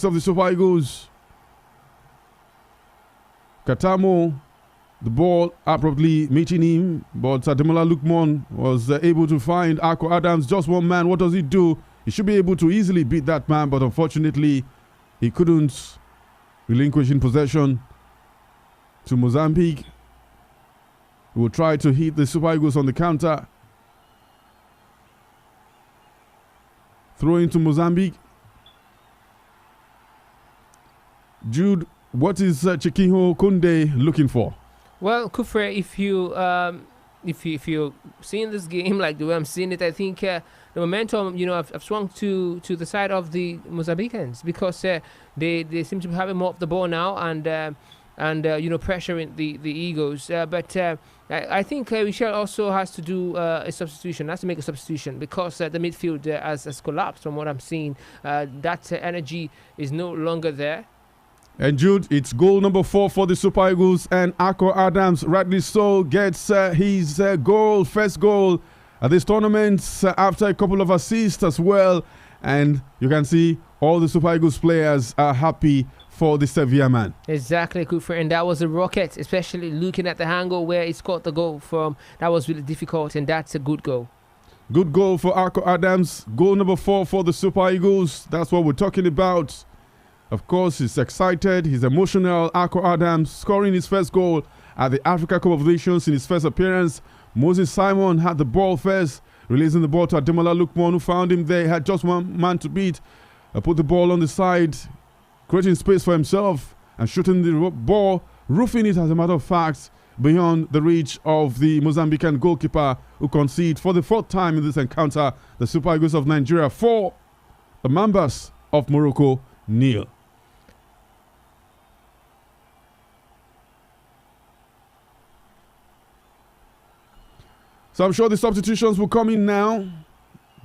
of the Super Eagles. Katamo, the ball abruptly meeting him, but Ademola Lookman was able to find Ako Adams. Just one man. What does he do? He should be able to easily beat that man, but unfortunately, he couldn't relinquish in possession to Mozambique. He will try to hit the Super Eagles on the counter. Throw into Mozambique. Jude, what is Chikinho Kunde looking for? Well, Kufre, if you're seeing this game like the way I'm seeing it, I think the momentum, I've swung to the side of the Mozambicans because they seem to be having more of the ball now and pressuring the Eagles. But I think Michel also has to do a substitution. Has to make a substitution because the midfield has collapsed from what I'm seeing. That energy is no longer there. And Jude, it's goal number 4 for the Super Eagles, and Ako Adams, rightly so, gets his first goal at this tournament after a couple of assists as well. And you can see all the Super Eagles players are happy for the Sevilla man. Exactly, Kufre, and that was a rocket, especially looking at the angle where he scored the goal from. That was really difficult, and that's a good goal. Good goal for Ako Adams. Goal number 4 for the Super Eagles. That's what we're talking about. Of course, he's excited, he's emotional. Ako Adams scoring his first goal at the Africa Cup of Nations in his first appearance. Moses Simon had the ball first, releasing the ball to Ademola Lookman, who found him there. He had just one man to beat. Put the ball on the side, creating space for himself and shooting the ball, roofing it, as a matter of fact, beyond the reach of the Mozambican goalkeeper, who conceded for the 4th time in this encounter. The Super Eagles of Nigeria 4, the Mambas of Morocco 0. So I'm sure the substitutions will come in now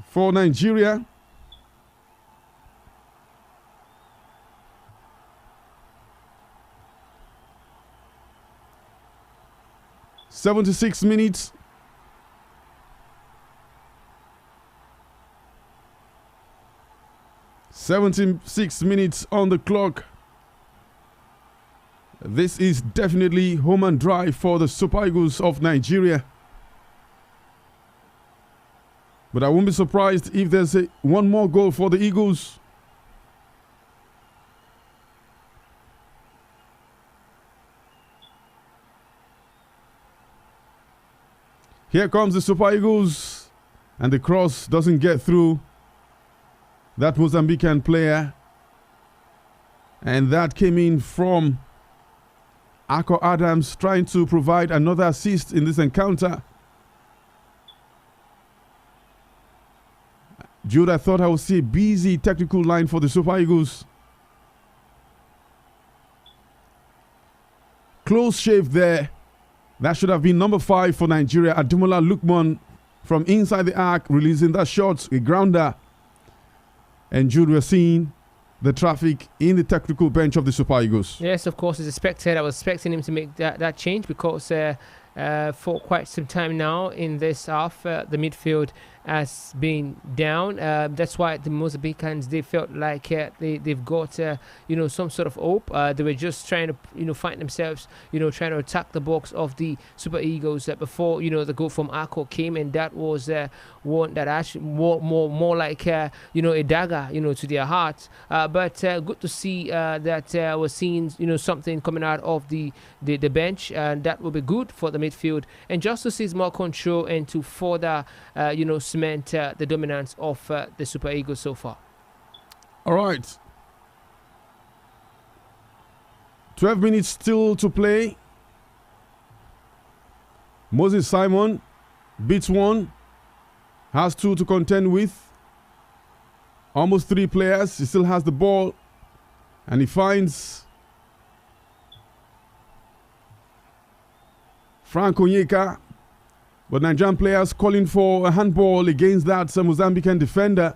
for Nigeria. (76 minutes). 76 minutes on the clock. This is definitely home and dry for the Super Eagles of Nigeria. But I won't be surprised if there's one more goal for the Eagles. Here comes the Super Eagles, and the cross doesn't get through that Mozambican player. And that came in from Ako Adams, trying to provide another assist in this encounter. Jude, I thought I would see a busy technical line for the Super Eagles. Close shave there. That should have been number 5 for Nigeria. Ademola Lookman from inside the arc, releasing that shot, a grounder. And Jude, we're seeing the traffic in the technical bench of the Super Eagles. Yes, of course, as expected. I was expecting him to make that change because for quite some time now in this half, the midfield has been down. That's why the Mozambicans, they felt like they've got some sort of hope. They were just trying to find themselves, trying to attack the box of the Super Eagles before the goal from Ako came, and that was one that actually more like a dagger to their hearts. But good to see that we're seeing something coming out of the bench, and that will be good for the midfield, and just to see more control and to further cement the dominance of the Super Eagles so far. All right. 12 minutes still to play. Moses Simon beats one, has 2 to contend with. Almost 3 players. He still has the ball, and he finds Frank Onyeka. But Nigerian players calling for a handball against that Mozambican defender.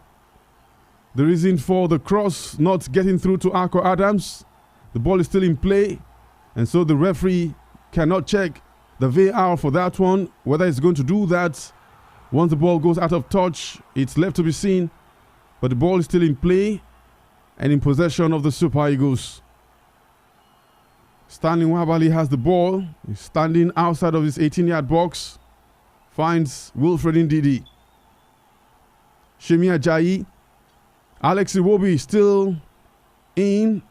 The reason for the cross not getting through to Ako Adams. The ball is still in play, and so the referee cannot check the VAR for that one, whether it's going to do that. Once the ball goes out of touch, it's left to be seen. But the ball is still in play. and in possession of the Super Eagles. Stanley Nwabali has the ball. He's standing outside of his 18-yard box. Finds Wilfred Ndidi. Shemi Ajayi. Alex Iwobi still in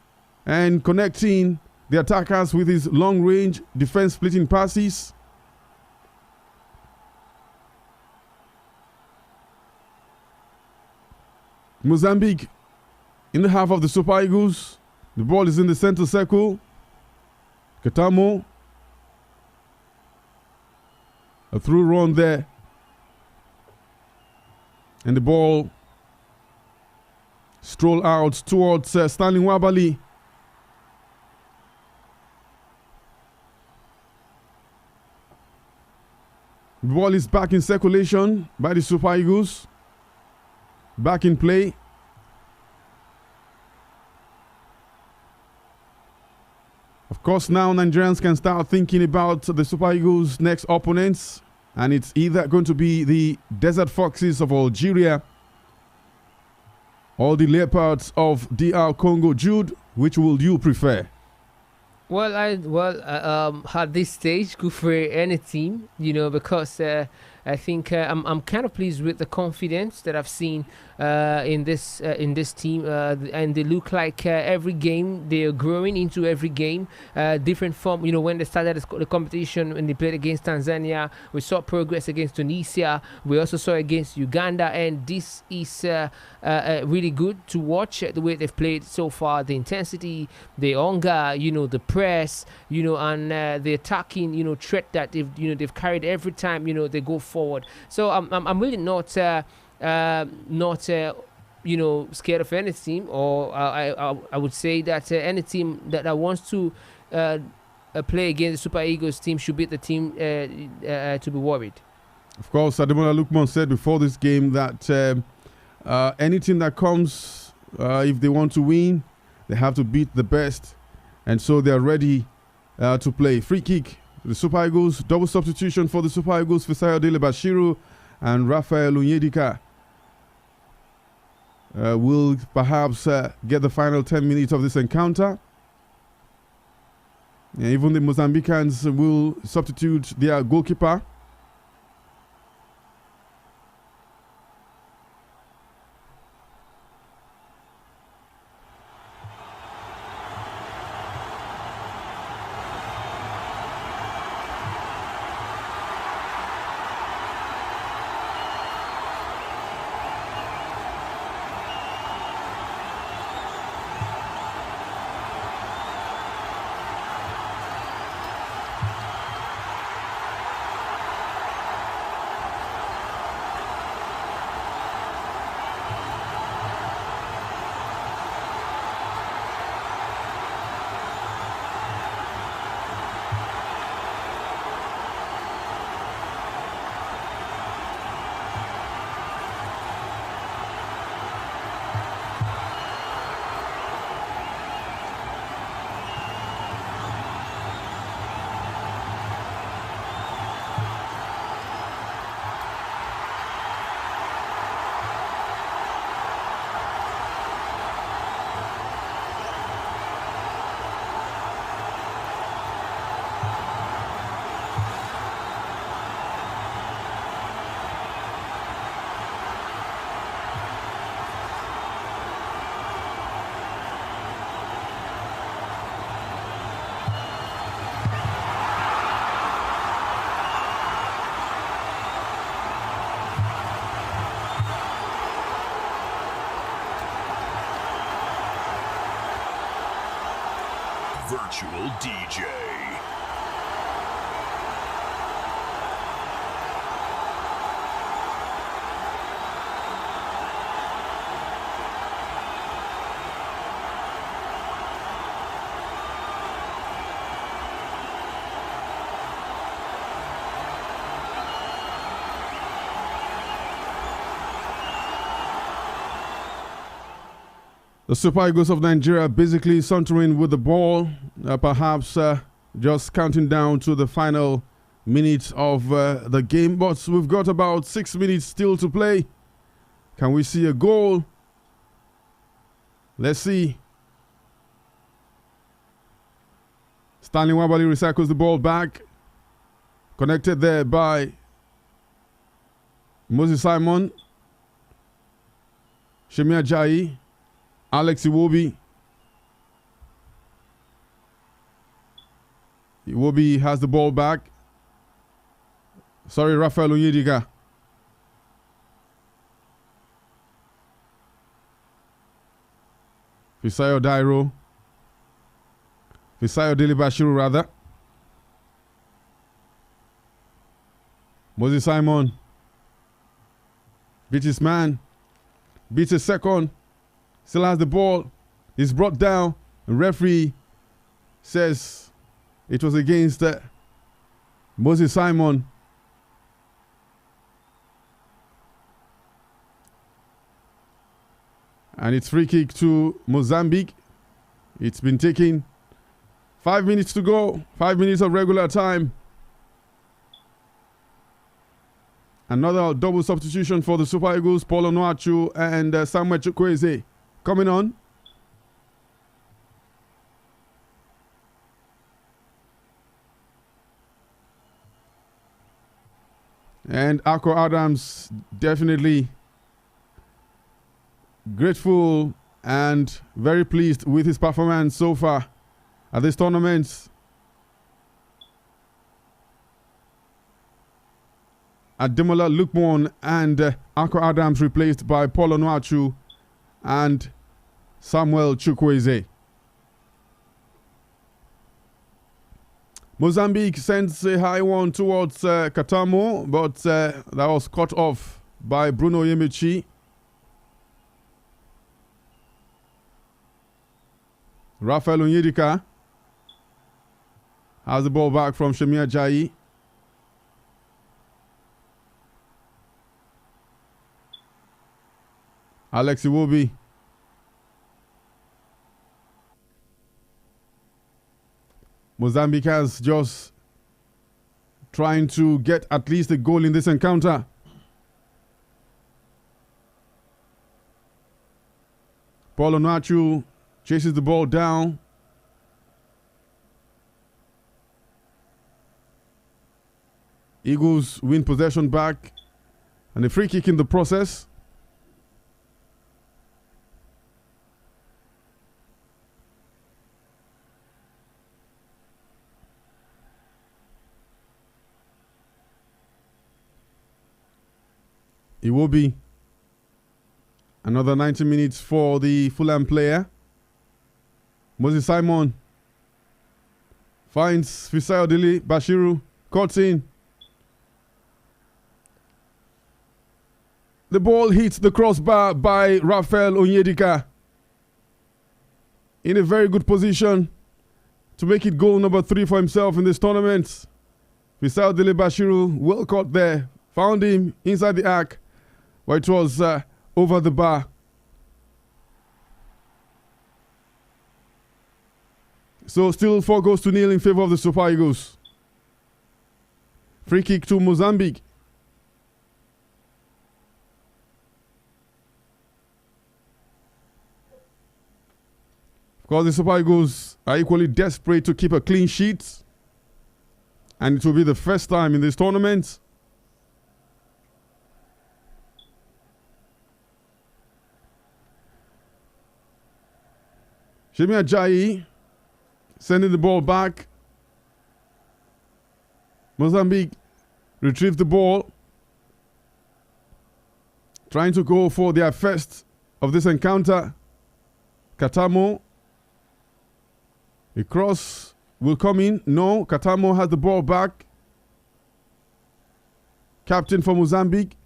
and connecting the attackers with his long-range defense-splitting passes. Mozambique in the half of the Super Eagles. The ball is in the center circle. Katamo. A through run there. And the ball stroll out towards Stanley Nwabali. The ball is back in circulation by the Super Eagles. Back in play. Of course, now Nigerians can start thinking about the Super Eagles' next opponents. And it's either going to be the Desert Foxes of Algeria or the Leopards of DR Congo. Jude, which will you prefer? Well, at this stage, go for any team, because I think I'm kind of pleased with the confidence that I've seen in this team, and they look like every game they are growing into every game, different form. When they started the competition, when they played against Tanzania, we saw progress against Tunisia. We also saw against Uganda, and this is really good to watch the way they've played so far. The intensity, the hunger, the press, and the attacking, threat that they've carried every time, they go forward. So I'm really not scared of any team, or I would say that any team that wants to play against the Super Eagles team should be the team to be worried. Of course, Ademola Lookman said before this game that any team that comes, if they want to win, they have to beat the best. And so they're ready to play. Free kick, the Super Eagles, double substitution for the Super Eagles, Fisayo Dele Bashiru and Raphael Onyedika will perhaps get the final 10 minutes of this encounter. And even the Mozambicans will substitute their goalkeeper. Virtual DJ. The Super Eagles of Nigeria basically sauntering with the ball, perhaps just counting down to the final minutes of the game. But we've got about 6 minutes still to play. Can we see a goal? Let's see. Stanley Nwabali recycles the ball back. Connected there by Moses Simon. Shemi Ajayi. Alex Iwobi. Iwobi has the ball back. Sorry, Raphael Onyedika. Fisayo Dairo. Fisayo Dele Bashiru, rather. Moses Simon. Beats his man. Beats his second. Still has the ball. He's brought down. The referee says it was against Moses Simon. And it's free kick to Mozambique. It's been taken. 5 minutes to go. 5 minutes of regular time. Another double substitution for the Super Eagles. Paul Onuachu and Samuel Chukwueze coming on. And Akko Adams definitely grateful and very pleased with his performance so far at this tournament. Ademola Lukman and Akko Adams replaced by Paul Onuachu and Samuel Chukwueze. Mozambique sends a high one towards Katamo, but that was cut off by Bruno Yemichi. Raphael Onyedika has the ball back from Shemi Ajayi. Alex Iwobi. Mozambique has just trying to get at least a goal in this encounter. Paul Onuachu chases the ball down. Eagles win possession back and a free kick in the process. It will be another 90 minutes for the Fulham player. Moses Simon finds Fisayo Dele Bashiru, cuts in. The ball hits the crossbar by Raphael Onyedika in a very good position to make it goal number 3 for himself in this tournament. Fisayo Dele Bashiru, well caught there, found him inside the arc where it was over the bar. So still 4-0 in favor of the Super Eagles. Free kick to Mozambique. Of course, the Super Eagles are equally desperate to keep a clean sheet. And it will be the first time in this tournament. Shemi Ajayi sending the ball back. Mozambique retrieve the ball. Trying to go for their first of this encounter. Katamo. A cross will come in. No, Katamo has the ball back. Captain for Mozambique.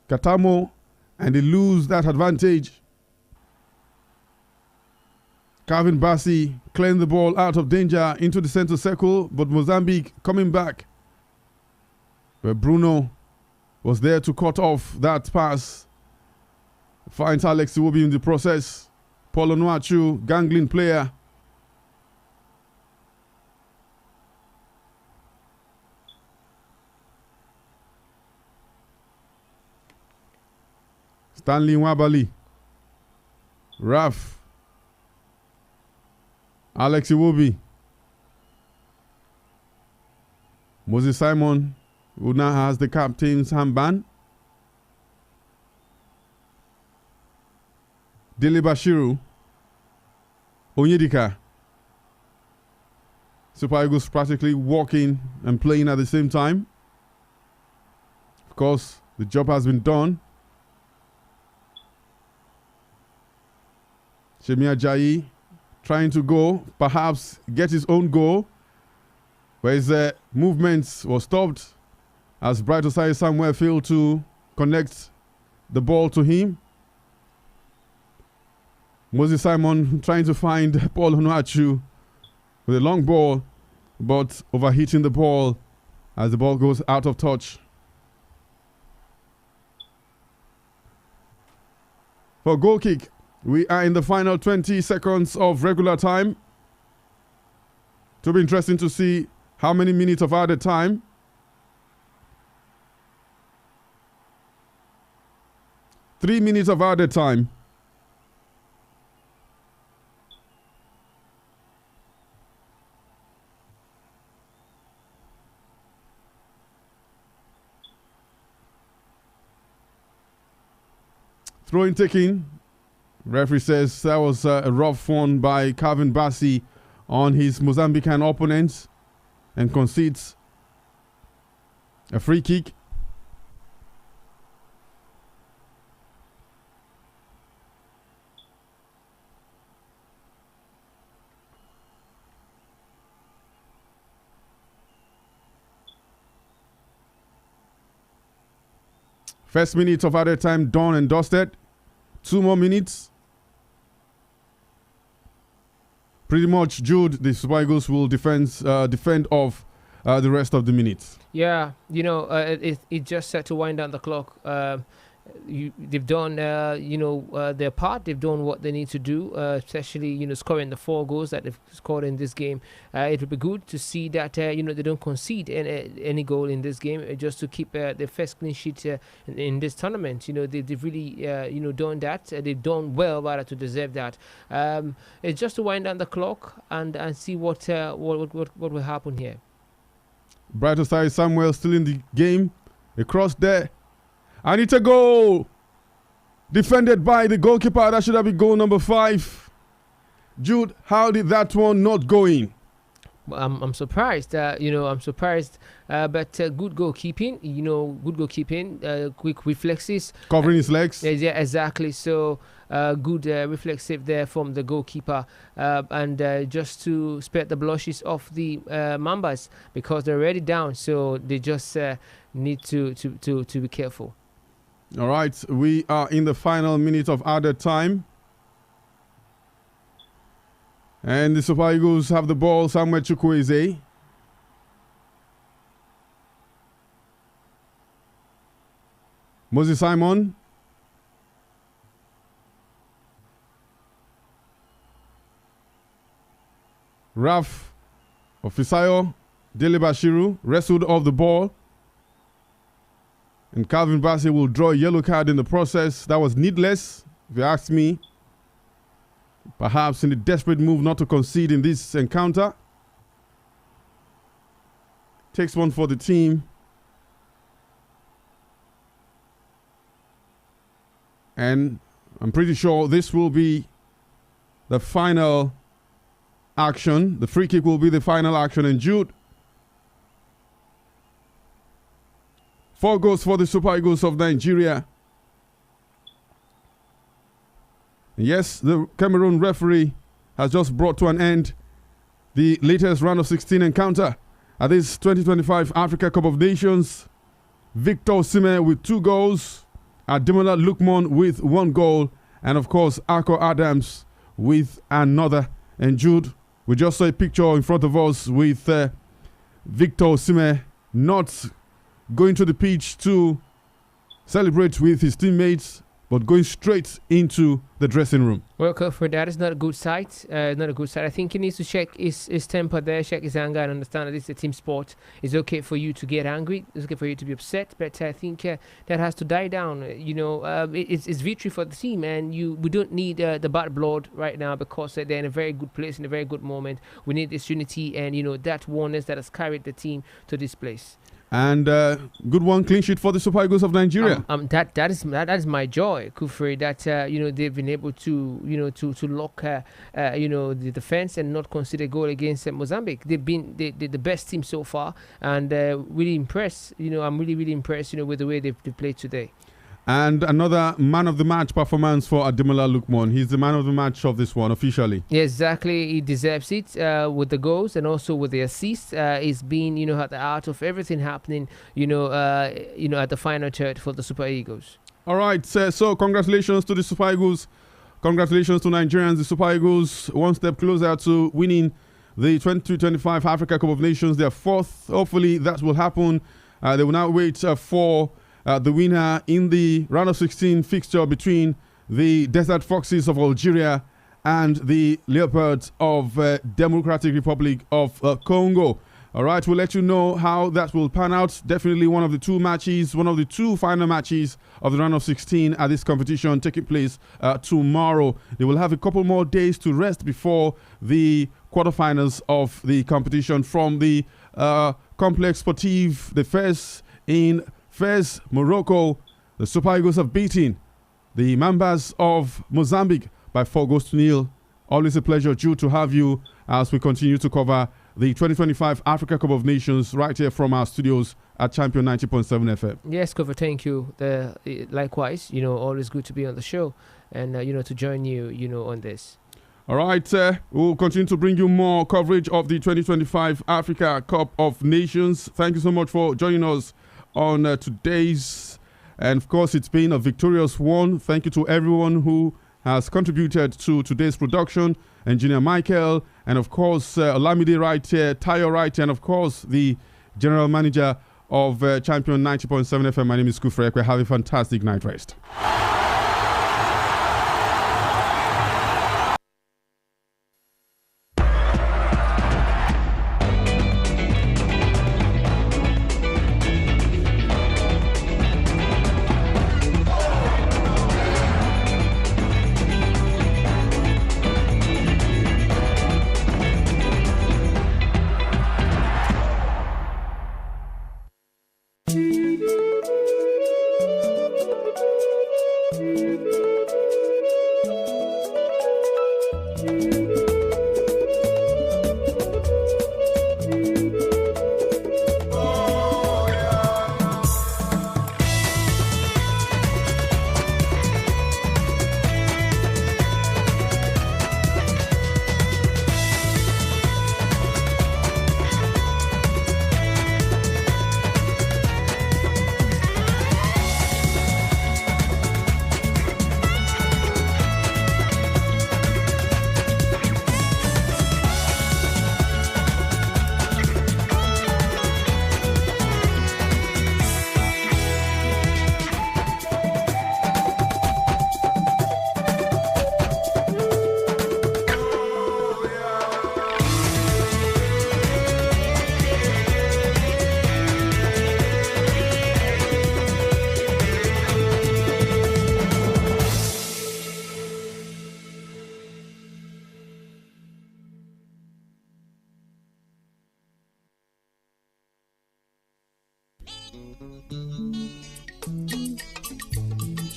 Katamo. And they lose that advantage. Calvin Bassi clearing the ball out of danger into the center circle, but Mozambique coming back. Where Bruno was there to cut off that pass. Finds Alex Iwobi in the process. Paul Onuachu, gangling player. Stanley Nwabali Raf. Alex Iwobi. Moses Simon, who now has the captain's handband. Dele Bashiru. Onyedika. Super Eagles practically walking and playing at the same time. Of course, the job has been done. Shemi Ajayi trying to go, perhaps get his own goal, where his movements were stopped as Bright Osai Samuel failed to connect the ball to him. Moses Simon trying to find Paul Onuachu with a long ball, but overheating the ball as the ball goes out of touch. For goal kick, we are in the final 20 seconds of regular time. It will be interesting to see how many minutes of added time. Three minutes of added time. Throwing taking. Referee says that was a rough one by Calvin Bassey on his Mozambican opponent and concedes a free kick. First minute of added time done and dusted. 2 more minutes. Pretty much, Jude, the Super Eagles will defend off the rest of the minutes. Yeah, it just set to wind down the clock. They've done, their part. They've done what they need to do, especially, scoring the 4 goals that they've scored in this game. It would be good to see that, they don't concede any goal in this game, just to keep the first clean sheet in this tournament. They've really, done that. They've done well, rather, to deserve that. It's just to wind down the clock and see what will happen here. Bright Osai Samuel still in the game. Across there. And it's a goal. Defended by the goalkeeper. That should have been goal number 5. Jude, how did that one not go in? I'm surprised. I'm surprised. But good goalkeeping. Good goalkeeping. Quick reflexes. Covering his legs. Yeah, exactly. So good reflexive there from the goalkeeper, and just to spare the blushes of the Mambas, because they're already down. So they just need to be careful. All right, we are in the final minute of added time. And the Super Eagles have the ball. Samuel Chukwueze. Moses Simon. Raf Ofisayo. Dele Bashiru wrestled off the ball. And Calvin Bassey will draw a yellow card in the process. That was needless, if you ask me. Perhaps in a desperate move not to concede in this encounter. Takes one for the team. And I'm pretty sure this will be the final action. The free kick will be the final action. And Jude, 4 goals for the Super Eagles of Nigeria. Yes, the Cameroon referee has just brought to an end the latest round of 16 encounter at this 2025 Africa Cup of Nations. Victor Osimhen with 2 goals, Ademola Lookman with 1 goal, and of course Akor Adams with another. And Jude, we just saw a picture in front of us with Victor Osimhen not going to the pitch to celebrate with his teammates, but going straight into the dressing room. Well, for that is not a good sight. Not a good sight. I think he needs to check his temper there, check his anger, and understand that this is a team sport. It's okay for you to get angry. It's okay for you to be upset, but I think that has to die down. It's victory for the team, and we don't need the bad blood right now because they're in a very good place, in a very good moment. We need this unity and that oneness that has carried the team to this place. And good one, clean sheet for the Super Eagles of Nigeria. That is my joy, Kufri. That they've been able to to lock the defense and not concede a goal against Mozambique. They've been the best team so far, and really impressed. I'm really impressed. With the way they've played today. And another man of the match performance for Ademola Lookman. He's the man of the match of this one officially. Yeah, exactly. He deserves it with the goals and also with the assists. He's been at the heart of everything happening. At the final third for the Super Eagles. All right. So congratulations to the Super Eagles. Congratulations to Nigerians. The Super Eagles one step closer to winning the 2025 Africa Cup of Nations. Their fourth. Hopefully that will happen. They will now wait for the winner in the round of 16 fixture between the Desert Foxes of Algeria and the Leopards of Democratic Republic of Congo. All right, we'll let you know how that will pan out. Definitely one of the two final matches of the round of 16 at this competition taking place tomorrow. They will have a couple more days to rest before the quarterfinals of the competition from the Complex Sportif, the first in Fez, Morocco. The Super Eagles have beaten the Mambas of Mozambique by 4-0. Always a pleasure, Jude, to have you as we continue to cover the 2025 Africa Cup of Nations right here from our studios at Champion 90.7 FM. Yes, Cover, thank you. Likewise, always good to be on the show and, to join you, on this. All right, we'll continue to bring you more coverage of the 2025 Africa Cup of Nations. Thank you so much for joining us on today's, and of course it's been a victorious one. Thank you to everyone who has contributed to today's production. Engineer Michael, and of course Olamide right here, Tayo right here, and of course the general manager of Champion 90.7 FM. My name is Kufrek. Have a fantastic night rest.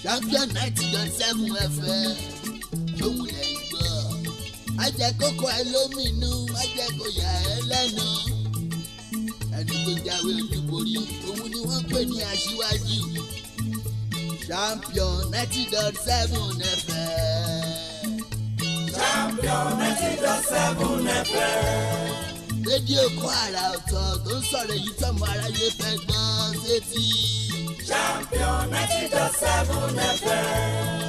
Champion 90.7 FM ṣòwò lẹ́yìn gbọ́. Ajẹ́kókò ẹ lómìnú, ajẹ́kó yà ẹ lẹ́nu. Ẹni tó jáwé olúborí, òun ni wọ́n pè ní aṣíwájú. Champion 90.7 FM. Champion 90.7 FM. Rédíò kan àrà ọ̀tọ̀ tó ń sọ̀rọ̀ èyí tọ́mọ aráyé fẹ́ gbọ́ sétí. Champion 90.7 FM.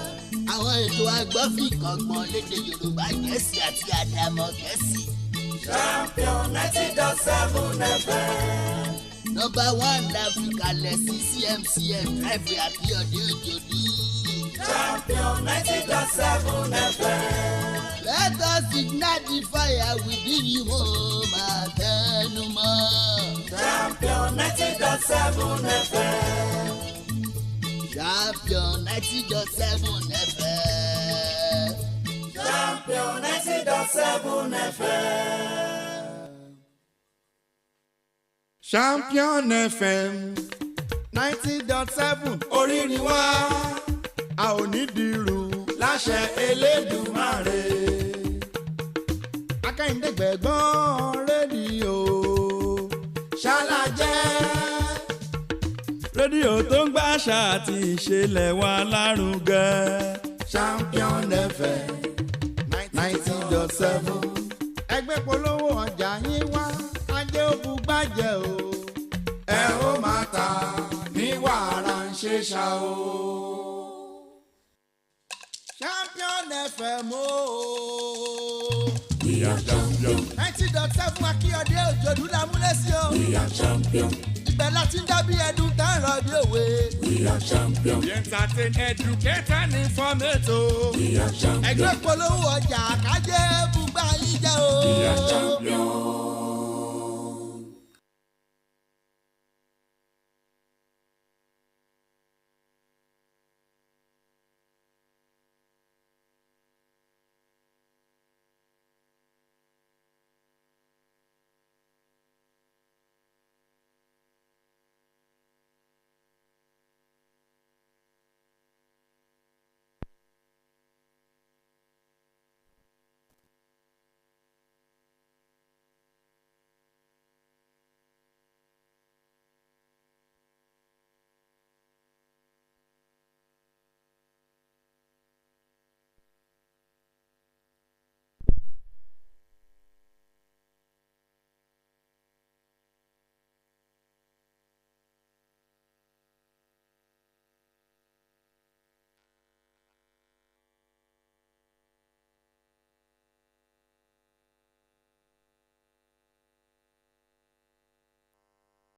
Àwọn ètò agbọ́fìkọ̀gbọ̀n lédè Yorùbá, Gẹ̀ẹ́sì àti Àdàmọ̀ Gẹ̀ẹ́sì. Champion 90.7 FM. Number 1 l'Africa lẹ̀ sí CMCM Drive Abiodun Ojodu. Champion 90.7 FM. Let us ignite the fire within you, Matenuma. Champion 90.7 FM. Champion 90.7 FM. Champion 90.7 FM. Champion FM 90.7 orí ni wá a ò ní dìrù láṣẹ Elédùmarè. Akẹ́yìndé gbẹ̀gbọ́n rédíò ṣálájẹ́. Rédíò tó ń gbàṣà àti ìṣẹ̀lẹ̀ wa lárugẹ. Champion FM 90.7. Ẹgbẹ́ polówó ọjà yín wá ajé ògùn gbàjẹ́ o. Ẹ ó máa ta ní wàrà ń ṣe ṣá o. Champion FM o. We are champion. 90.7 Akínyẹ̀dé Òjòdú lámúlẹ́sí o. We are champion. Ibẹ̀ láti ń dábí ẹdun tá ń rọ bí òwe. We are champion. We entertain, educate and informate o. We are champion. Ẹgbẹ́ polówó ọjà kájé bùgbà yín jẹ́ o. We are champion.